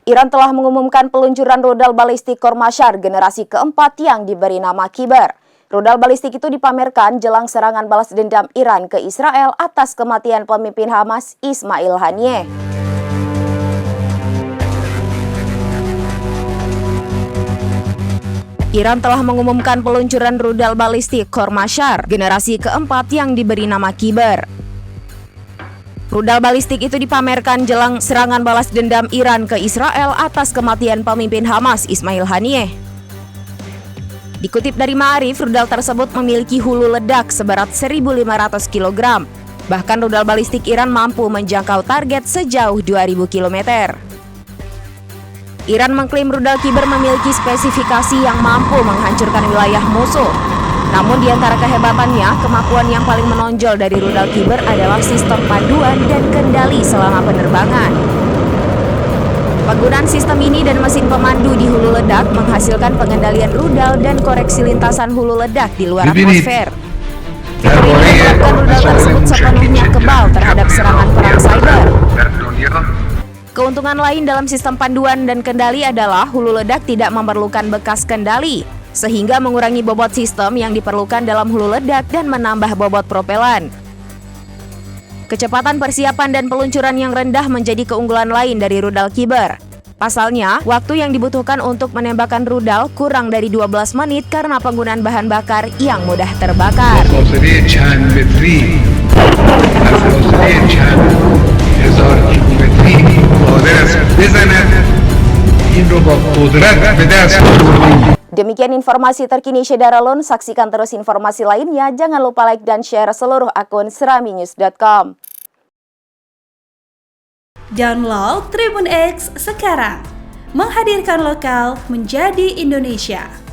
Iran telah mengumumkan peluncuran rudal balistik Khormashar generasi keempat yang diberi nama Kibar. Rudal balistik itu dipamerkan jelang serangan balas dendam Iran ke Israel atas kematian pemimpin Hamas Ismail Haniyeh. Iran telah mengumumkan peluncuran rudal balistik Khormashar generasi keempat yang diberi nama Kibar. Rudal balistik itu dipamerkan jelang serangan balas dendam Iran ke Israel atas kematian pemimpin Hamas Ismail Haniyeh. Dikutip dari Ma'arif, rudal tersebut memiliki hulu ledak seberat 1.500 kg. Bahkan rudal balistik Iran mampu menjangkau target sejauh 2.000 km. Iran mengklaim rudal Kibar memiliki spesifikasi yang mampu menghancurkan wilayah musuh. Namun di antara kehebatannya, kemampuan yang paling menonjol dari rudal Kibar adalah sistem panduan dan kendali selama penerbangan. Penggunaan sistem ini dan mesin pemandu di hulu ledak menghasilkan pengendalian rudal dan koreksi lintasan hulu ledak di luar atmosfer. Fitur ini menyebabkan rudal tersebut sepenuhnya kebal terhadap serangan perang cyber. Keuntungan lain dalam sistem panduan dan kendali adalah hulu ledak tidak memerlukan bekas kendali, sehingga mengurangi bobot sistem yang diperlukan dalam hulu ledak dan menambah bobot propelan. Kecepatan persiapan dan peluncuran yang rendah menjadi keunggulan lain dari rudal Kibar. Pasalnya, waktu yang dibutuhkan untuk menembakkan rudal kurang dari 12 menit karena penggunaan bahan bakar yang mudah terbakar. Demikian informasi terkini Syederalun. Saksikan terus informasi lainnya. Jangan lupa like dan share seluruh akun seraminews.com. Download Tribun X sekarang. Menghadirkan lokal menjadi Indonesia.